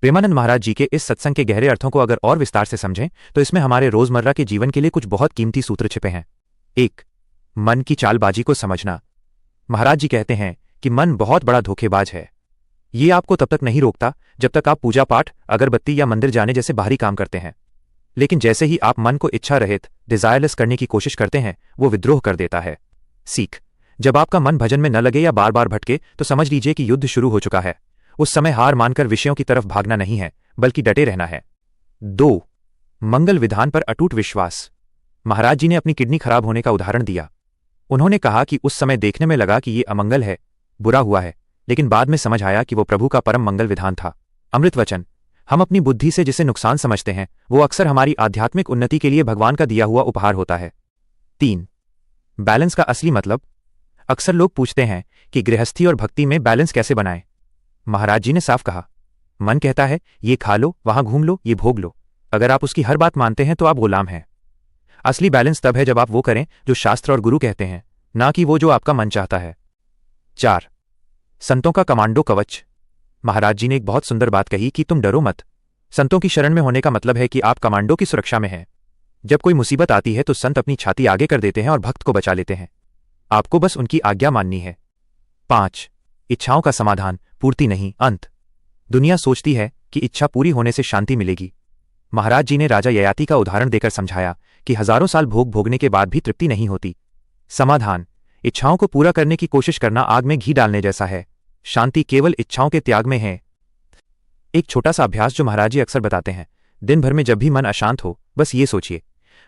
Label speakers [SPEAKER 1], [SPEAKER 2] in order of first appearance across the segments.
[SPEAKER 1] प्रेमानंद महाराज जी के इस सत्संग के गहरे अर्थों को अगर और विस्तार से समझें तो इसमें हमारे रोजमर्रा के जीवन के लिए कुछ बहुत कीमती सूत्र छिपे हैं। 1. मन की चालबाजी को समझना। महाराज जी कहते हैं कि मन बहुत बड़ा धोखेबाज है। ये आपको तब तक नहीं रोकता जब तक आप पूजा पाठ, अगरबत्ती या मंदिर जाने जैसे बाहरी काम करते हैं, लेकिन जैसे ही आप मन को इच्छा रहित, डिजायरलेस करने की कोशिश करते हैं, वो विद्रोह कर देता है। सीख: जब आपका मन भजन में न लगे या बार बार भटके तो समझ लीजिए कि युद्ध शुरू हो चुका है। उस समय हार मानकर विषयों की तरफ भागना नहीं है, बल्कि डटे रहना है। 2. मंगल विधान पर अटूट विश्वास। महाराज जी ने अपनी किडनी खराब होने का उदाहरण दिया। उन्होंने कहा कि उस समय देखने में लगा कि ये अमंगल है, बुरा हुआ है, लेकिन बाद में समझ आया कि वो प्रभु का परम मंगल विधान था। अमृत वचन: हम अपनी बुद्धि से जिसे नुकसान समझते हैं वो अक्सर हमारी आध्यात्मिक उन्नति के लिए भगवान का दिया हुआ उपहार होता है। 3. बैलेंस का असली मतलब। अक्सर लोग पूछते हैं कि गृहस्थी और भक्ति में बैलेंस कैसे बनाएं। महाराज जी ने साफ कहा, मन कहता है ये खा लो, वहां घूम लो, ये भोग लो। अगर आप उसकी हर बात मानते हैं तो आप गुलाम हैं। असली बैलेंस तब है जब आप वो करें जो शास्त्र और गुरु कहते हैं, ना कि वो जो आपका मन चाहता है। 4. संतों का कमांडो कवच। महाराज जी ने एक बहुत सुंदर बात कही कि तुम डरो मत। संतों की शरण में होने का मतलब है कि आप कमांडो की सुरक्षा में हैं। जब कोई मुसीबत आती है तो संत अपनी छाती आगे कर देते हैं और भक्त को बचा लेते हैं। आपको बस उनकी आज्ञा माननी है। 5. इच्छाओं का समाधान, पूर्ति नहीं, अंत। दुनिया सोचती है कि इच्छा पूरी होने से शांति मिलेगी। महाराज जी ने राजा ययाति का उदाहरण देकर समझाया कि हजारों साल भोग भोगने के बाद भी तृप्ति नहीं होती। समाधान: इच्छाओं को पूरा करने की कोशिश करना आग में घी डालने जैसा है। शांति केवल इच्छाओं के त्याग में है। एक छोटा सा अभ्यास जो महाराज जी अक्सर बताते हैं: दिन भर में जब भी मन अशांत हो, बस ये सोचिए,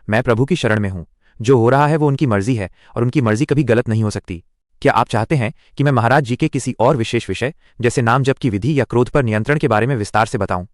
[SPEAKER 1] मैं प्रभु की शरण में हूं। जो हो रहा है वो उनकी मर्जी है और उनकी मर्जी कभी गलत नहीं हो सकती। क्या आप चाहते हैं कि मैं महाराज जी के किसी और विशेष विषय जैसे नाम जप की विधि या क्रोध पर नियंत्रण के बारे में विस्तार से बताऊं?